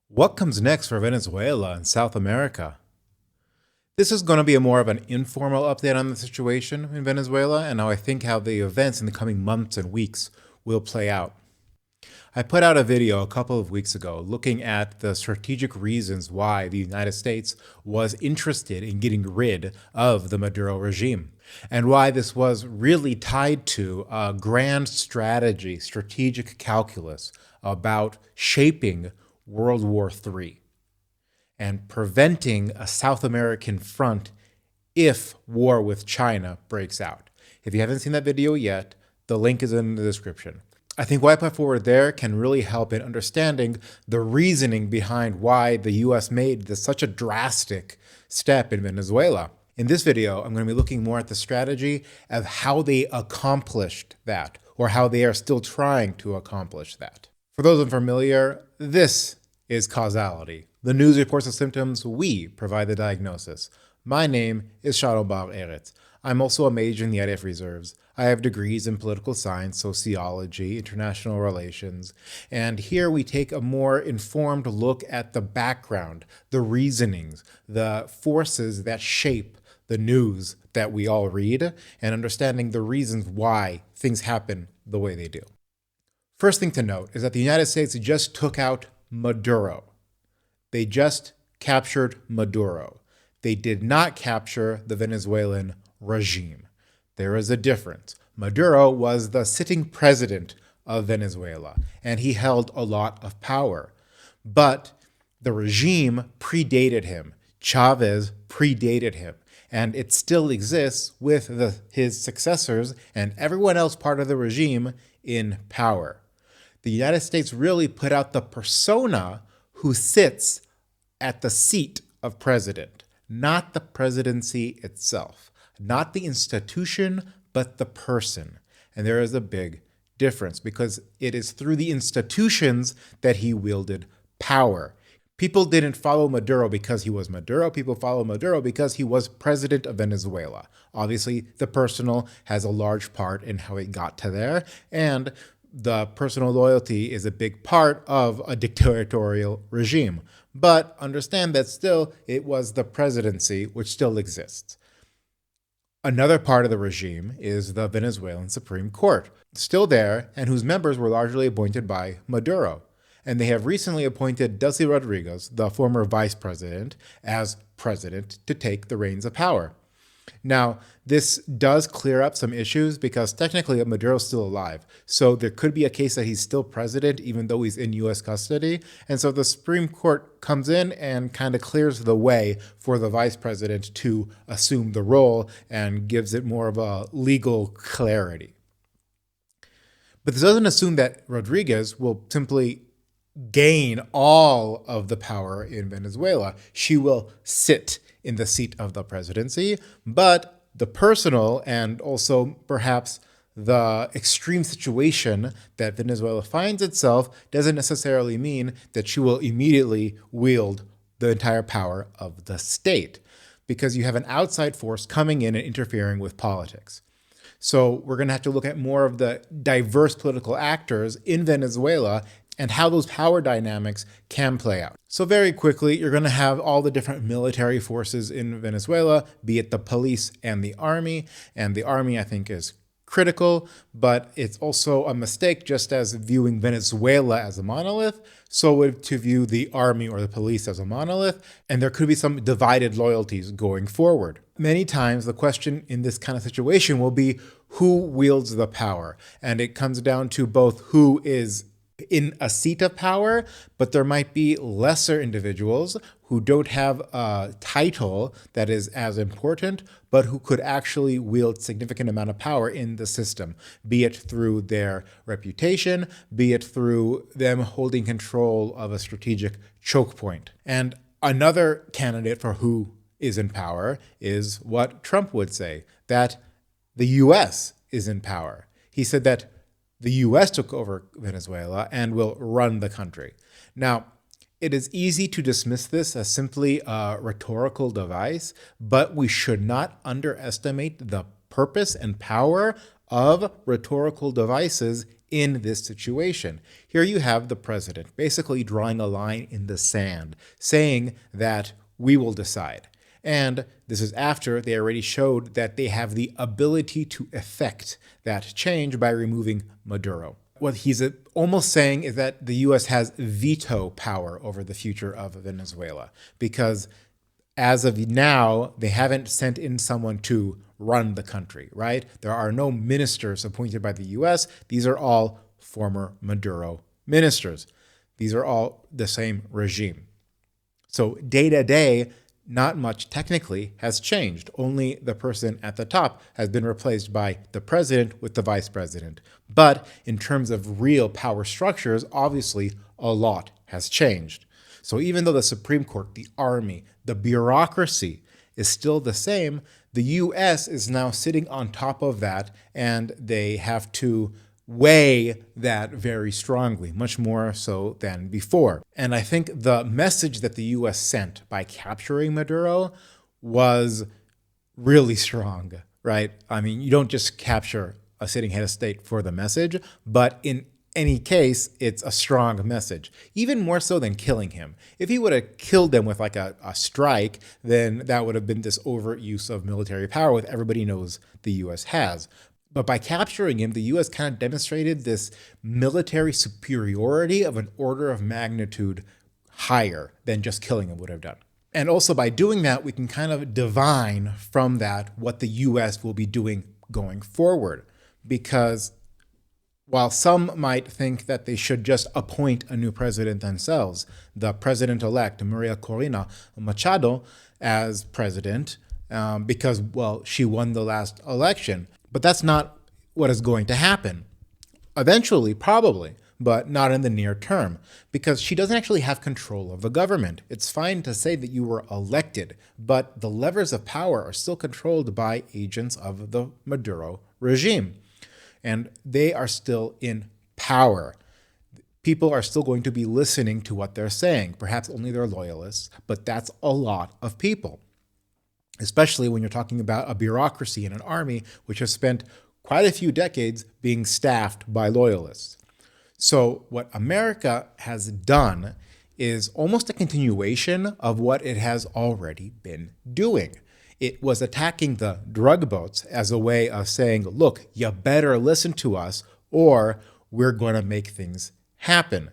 What comes next for Venezuela and South America? This is going to be more of an informal update on the situation in Venezuela and how the events in the coming months and weeks will play out. I put out a video a couple of weeks ago looking at the strategic reasons why the United States was interested in getting rid of the Maduro regime, and why this was really tied to a grand strategy, strategic calculus about shaping World War III and preventing a South American front if war with China breaks out. If you haven't seen that video yet, the link is in the description. I think what I put forward there can really help in understanding the reasoning behind why the US made such a drastic step in Venezuela. In this video, I'm going to be looking more at the strategy of how they accomplished that, or how they are still trying to accomplish that. For those unfamiliar, this is Causality. The news reports the symptoms, we provide the diagnosis. My name is Shalom Bar-Eretz. I'm also a major in the IDF Reserves. I have degrees in political science, sociology, international relations, and here we take a more informed look at the background, the reasonings, the forces that shape the news that we all read, and understanding the reasons why things happen the way they do. First thing to note is that the United States just took out Maduro. They just captured Maduro. They did not capture the Venezuelan regime. There is a difference. Maduro was the sitting president of Venezuela, and he held a lot of power. But the regime predated him. Chavez predated him, and it still exists with his successors and everyone else part of the regime in power. The United States really put out the persona who sits at the seat of president, not the presidency itself, not the institution, but the person. And there is a big difference because it is through the institutions that he wielded power. People didn't follow Maduro because he was Maduro. People follow Maduro because he was president of Venezuela. Obviously, the personal has a large part in how it got to there, and the personal loyalty is a big part of a dictatorial regime. But understand that still it was the presidency which still exists. Another part of the regime is the Venezuelan Supreme Court, still there, and whose members were largely appointed by Maduro. And they have recently appointed Delcy Rodriguez, the former vice president, as president to take the reins of power. Now, this does clear up some issues because technically Maduro's still alive. So there could be a case that he's still president even though he's in U.S. custody. And so the Supreme Court comes in and kind of clears the way for the vice president to assume the role and gives it more of a legal clarity. But this doesn't assume that Rodriguez will simply gain all of the power in Venezuela. She will sit in the seat of the presidency, but the personal and also perhaps the extreme situation that Venezuela finds itself doesn't necessarily mean that she will immediately wield the entire power of the state, because you have an outside force coming in and interfering with politics. So we're going to have to look at more of the diverse political actors in Venezuela and how those power dynamics can play out. So very quickly, you're going to have all the different military forces in Venezuela, be it the police and the army. And the army, I think, is critical, but it's also a mistake, just as viewing Venezuela as a monolith, so to view the army or the police as a monolith, and there could be some divided loyalties going forward. Many times the question in this kind of situation will be who wields the power, and it comes down to both who is in a seat of power, but there might be lesser individuals who don't have a title that is as important, but who could actually wield significant amount of power in the system, be it through their reputation, be it through them holding control of a strategic choke point. And another candidate for who is in power is what Trump would say, that the US is in power. He said that the US took over Venezuela and will run the country. Now, it is easy to dismiss this as simply a rhetorical device, but we should not underestimate the purpose and power of rhetorical devices in this situation. Here you have the president basically drawing a line in the sand, saying that we will decide. And this is after they already showed that they have the ability to effect that change by removing Maduro. What he's almost saying is that the U.S. has veto power over the future of Venezuela, because as of now, they haven't sent in someone to run the country, right? There are no ministers appointed by the U.S. These are all former Maduro ministers. These are all the same regime. So day to day, not much technically has changed. Only the person at the top has been replaced by the president with the vice president. But in terms of real power structures, obviously a lot has changed. So even though the Supreme Court, the army, the bureaucracy is still the same, the U.S. is now sitting on top of that, and they have to weigh that very strongly, much more so than before. And I think the message that the U.S. sent by capturing Maduro was really strong, right? I mean, you don't just capture a sitting head of state for the message, but in any case, it's a strong message, even more so than killing him. If he would have killed them with like a strike, then that would have been this overt use of military power, which everybody knows the U.S. has. But by capturing him, the U.S. kind of demonstrated this military superiority of an order of magnitude higher than just killing him would have done. And also by doing that, we can kind of divine from that what the U.S. will be doing going forward. Because while some might think that they should just appoint a new president themselves, the president-elect, Maria Corina Machado, as president, because, well, she won the last election. But that's not what is going to happen. Eventually, probably, but not in the near term, because she doesn't actually have control of the government. It's fine to say that you were elected, but the levers of power are still controlled by agents of the Maduro regime. And they are still in power. People are still going to be listening to what they're saying, perhaps only their loyalists, but that's a lot of people. Especially when you're talking about a bureaucracy and an army which has spent quite a few decades being staffed by loyalists. So what America has done is almost a continuation of what it has already been doing. It was attacking the drug boats as a way of saying, look, you better listen to us or we're going to make things happen.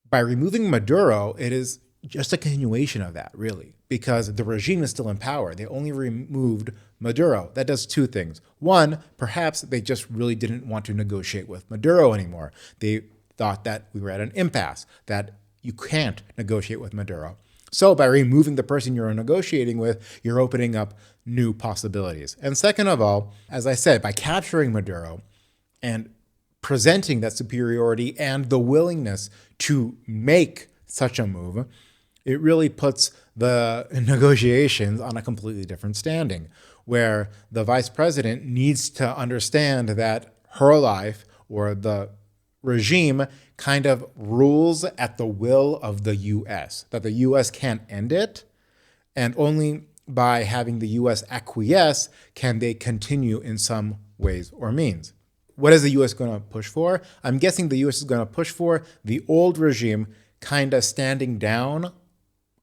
By removing Maduro, it is just a continuation of that, really, because the regime is still in power. They only removed Maduro. That does two things. One, perhaps they just really didn't want to negotiate with Maduro anymore. They thought that we were at an impasse, that you can't negotiate with Maduro. So by removing the person you're negotiating with, you're opening up new possibilities. And second of all, as I said, by capturing Maduro and presenting that superiority and the willingness to make such a move, it really puts the negotiations on a completely different standing, where the vice president needs to understand that her life or the regime kind of rules at the will of the U.S., that the U.S. can't end it, and only by having the U.S. acquiesce can they continue in some ways or means. What is the U.S. going to push for? I'm guessing the U.S. is going to push for the old regime kind of standing down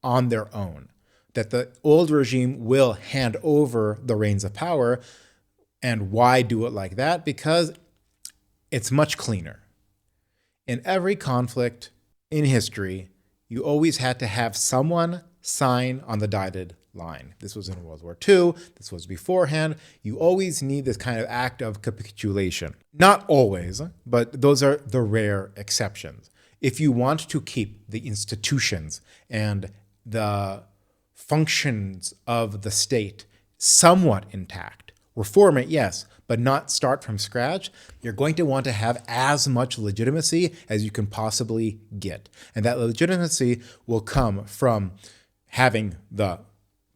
on their own, that the old regime will hand over the reins of power. And why do it like that? Because it's much cleaner. In every conflict in history, you always had to have someone sign on the dotted line. This was in World War II. This was beforehand. You always need this kind of act of capitulation. Not always, but those are the rare exceptions. If you want to keep the institutions and the functions of the state somewhat intact, reform it, yes, but not start from scratch, you're going to want to have as much legitimacy as you can possibly get. And that legitimacy will come from having the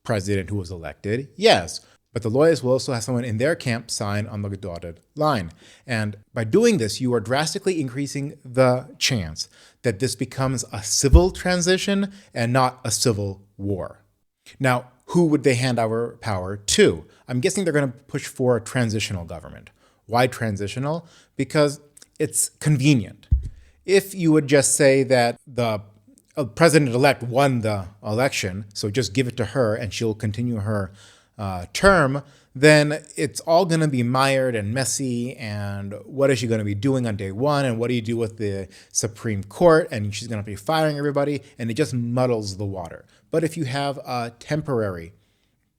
president who was elected, yes, but the loyalists will also have someone in their camp sign on the dotted line. And by doing this, you are drastically increasing the chance that this becomes a civil transition and not a civil war. Now, who would they hand over power to? I'm guessing they're going to push for a transitional government, Why transitional? Because it's convenient. If you would just say that the president-elect won the election, so just give it to her and she'll continue her term, then it's all going to be mired and messy. And what is she going to be doing on day one? And what do you do with the Supreme Court? And she's going to be firing everybody. And it just muddles the water. But if you have a temporary,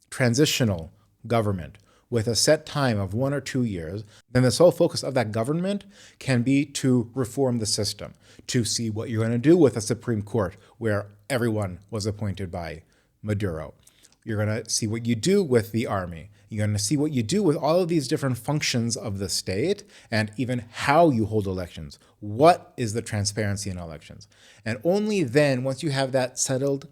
transitional government with a set time of 1 or 2 years, then the sole focus of that government can be to reform the system, to see what you're going to do with a Supreme Court where everyone was appointed by Maduro. You're going to see what you do with the army. You're going to see what you do with all of these different functions of the state and even how you hold elections. What is the transparency in elections? And only then, once you have that settled,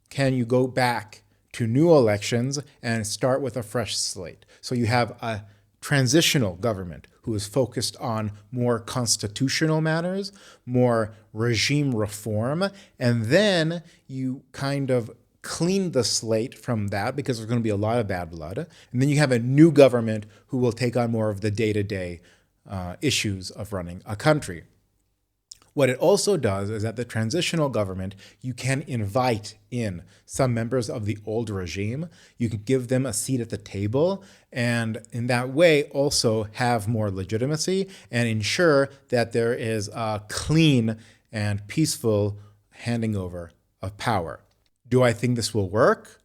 can you go back to new elections and start with a fresh slate. So you have a transitional government who is focused on more constitutional matters, more regime reform, and then you kind of clean the slate from that because there's going to be a lot of bad blood. And then you have a new government who will take on more of the day-to-day issues of running a country. What it also does is that the transitional government, you can invite in some members of the old regime. You can give them a seat at the table, and in that way also have more legitimacy and ensure that there is a clean and peaceful handing over of power. Do I think this will work?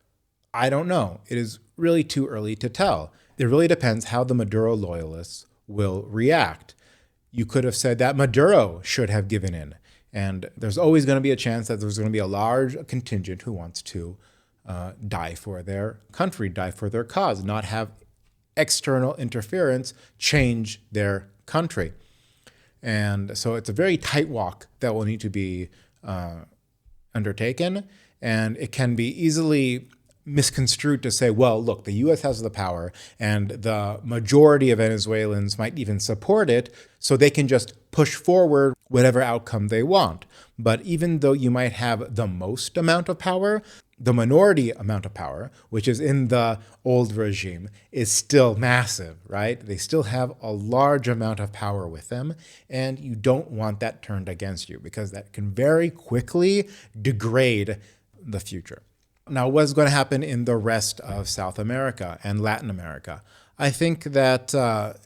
I don't know. It is really too early to tell. It really depends how the Maduro loyalists will react. You could have said that Maduro should have given in. And there's always going to be a chance that there's going to be a large contingent who wants to die for their country, die for their cause, not have external interference change their country. And so it's a very tight walk that will need to be undertaken. And it can be easily misconstrued to say, well, look, the U.S. has the power and the majority of Venezuelans might even support it, so they can just push forward whatever outcome they want. But even though you might have the most amount of power, the minority amount of power, which is in the old regime, is still massive, right? They still have a large amount of power with them, and you don't want that turned against you because that can very quickly degrade the future. Now, what's going to happen in the rest of South America and Latin America? I think that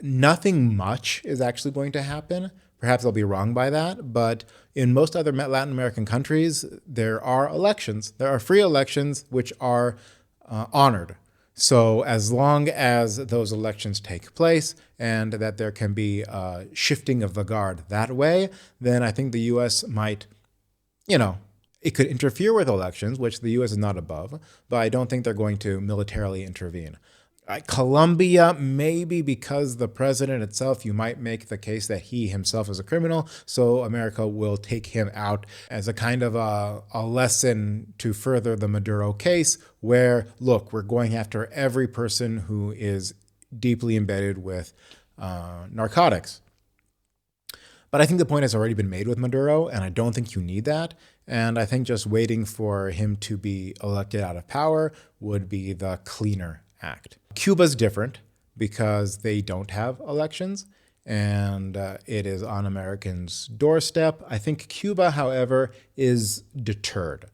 nothing much is actually going to happen. Perhaps I'll be wrong by that, but in most other Latin American countries, there are elections. There are free elections which are honored. So as long as those elections take place and that there can be shifting of the guard that way, then I think the U.S. might, it could interfere with elections, which the U.S. is not above, but I don't think they're going to militarily intervene. Colombia, maybe because the president itself, you might make the case that he himself is a criminal, so America will take him out as a kind of a lesson to further the Maduro case, where, look, we're going after every person who is deeply embedded with narcotics. But I think the point has already been made with Maduro, and I don't think you need that. And I think just waiting for him to be elected out of power would be the cleaner act. Cuba's different because they don't have elections, and it is on Americans' doorstep. I think Cuba, however, is deterred.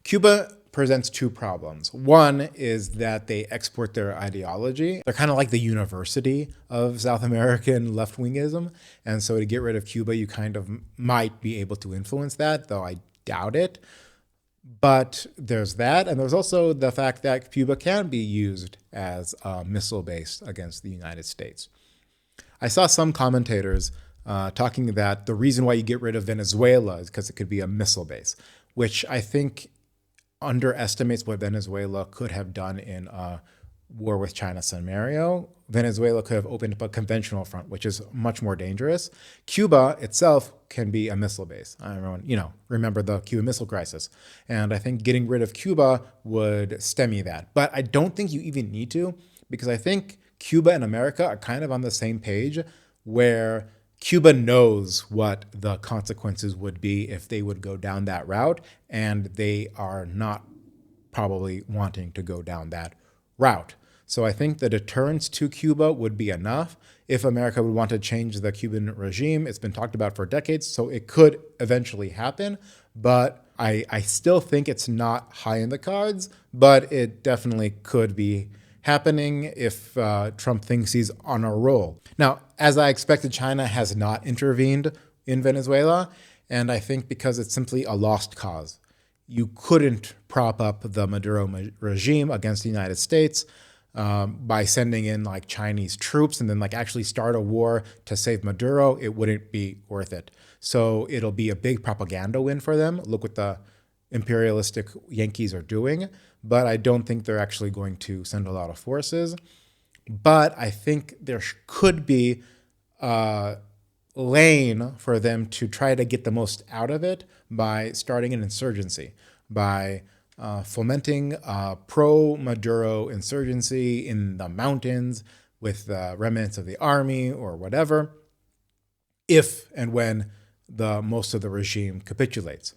Cuba presents two problems. One is that they export their ideology. They're kind of like the university of South American left-wingism. And so to get rid of Cuba, you kind of might be able to influence that, though I doubt it. But there's that. And there's also the fact that Cuba can be used as a missile base against the United States. I saw some commentators talking that the reason why you get rid of Venezuela is because it could be a missile base, which I think underestimates what Venezuela could have done in a war with China scenario. Venezuela could have opened up a conventional front, which is much more dangerous. Cuba itself can be a missile base. Everyone, remember the Cuban Missile Crisis. And I think getting rid of Cuba would stymie that. But I don't think you even need to, because I think Cuba and America are kind of on the same page, where Cuba knows what the consequences would be if they would go down that route, and they are not probably wanting to go down that route. So I think the deterrence to Cuba would be enough. If America would want to change the Cuban regime, it's been talked about for decades, so it could eventually happen. But I still think it's not high in the cards, but it definitely could be happening if Trump thinks he's on a roll. Now, as I expected, China has not intervened in Venezuela, and I think because it's simply a lost cause. You couldn't prop up the Maduro regime against the United States by sending in like Chinese troops and then like actually start a war to save Maduro. It wouldn't be worth it. So it'll be a big propaganda win for them. Look what the imperialistic Yankees are doing. But I don't think they're actually going to send a lot of forces. But I think there could be a lane for them to try to get the most out of it by starting an insurgency, by fomenting a pro-Maduro insurgency in the mountains with the remnants of the army or whatever, if and when most of the regime capitulates.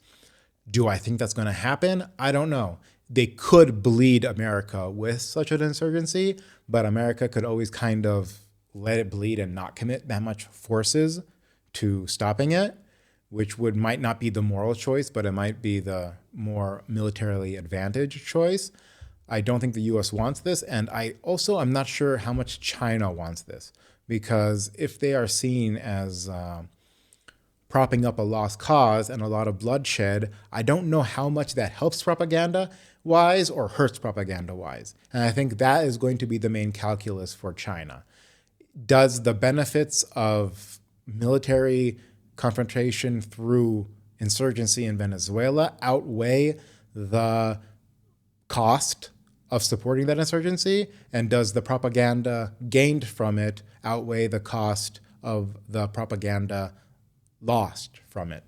Do I think that's going to happen? I don't know. They could bleed America with such an insurgency, but America could always kind of let it bleed and not commit that much forces to stopping it, which might not be the moral choice, but it might be the more militarily advantaged choice. I don't think the U.S. wants this, and I'm not sure how much China wants this, because if they are seen as propping up a lost cause and a lot of bloodshed, I don't know how much that helps propaganda-wise or hurts propaganda-wise. And I think that is going to be the main calculus for China. Does the benefits of military confrontation through insurgency in Venezuela outweigh the cost of supporting that insurgency? And does the propaganda gained from it outweigh the cost of the propaganda lost from it?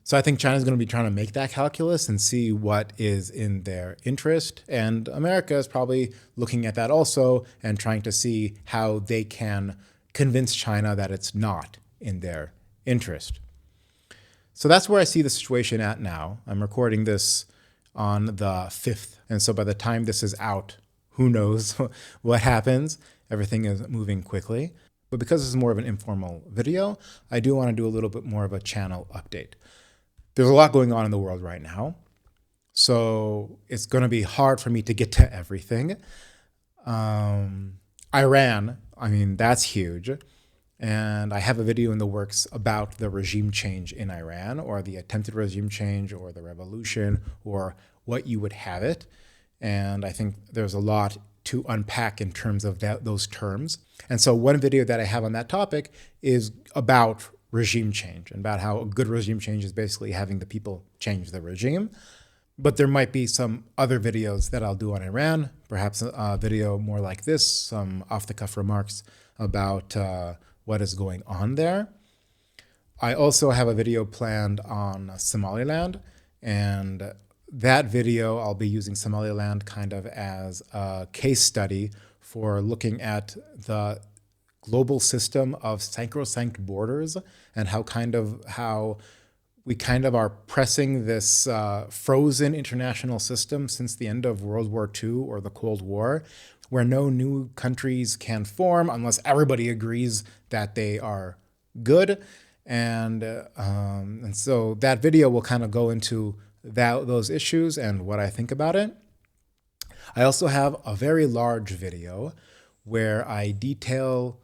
So I think China's going to be trying to make that calculus and see what is in their interest. And America is probably looking at that also and trying to see how they can convince China that it's not in their interest. So that's where I see the situation at now. I'm recording this on the 5th. And so by the time this is out, who knows what happens? Everything is moving quickly. But because this is more of an informal video, I do want to do a little bit more of a channel update. There's a lot going on in the world right now, so it's going to be hard for me to get to everything. Iran, that's huge. And I have a video in the works about the regime change in Iran, or the attempted regime change, or the revolution, or what you would have it. And I think there's a lot to unpack in terms of those terms. And so one video that I have on that topic is about regime change, and about how a good regime change is basically having the people change the regime. But there might be some other videos that I'll do on Iran, perhaps a video more like this, some off-the-cuff remarks about what is going on there. I also have a video planned on Somaliland, and that video I'll be using Somaliland kind of as a case study for looking at the global system of sacrosanct borders and how we kind of are pressing this frozen international system since the end of World War II or the Cold War, where no new countries can form unless everybody agrees that they are good. And so that video will kind of go into those issues and what I think about it. I also have a very large video where I detail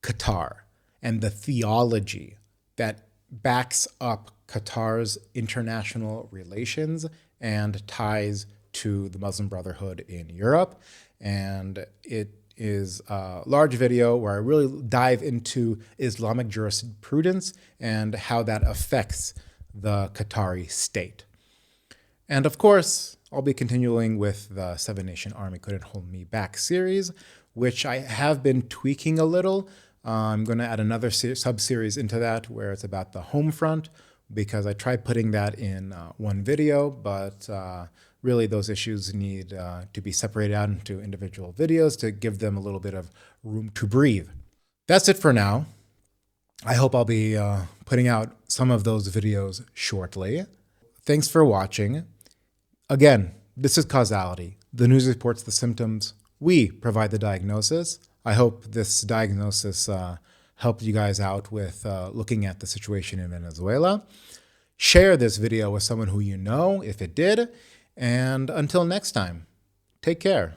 Qatar and the theology that backs up Qatar's international relations and ties to the Muslim Brotherhood in Europe. And it is a large video where I really dive into Islamic jurisprudence and how that affects the Qatari state. And of course, I'll be continuing with the Seven Nation Army Couldn't Hold Me Back series, which I have been tweaking a little. I'm going to add another sub-series into that where it's about the home front, because I tried putting that in one video, but really those issues need to be separated out into individual videos to give them a little bit of room to breathe. That's it for now. I hope I'll be putting out some of those videos shortly. Thanks for watching. Again, this is Causality. The news reports the symptoms. We provide the diagnosis. I hope this diagnosis helped you guys out with looking at the situation in Venezuela. Share this video with someone who you know if it did. And until next time, take care.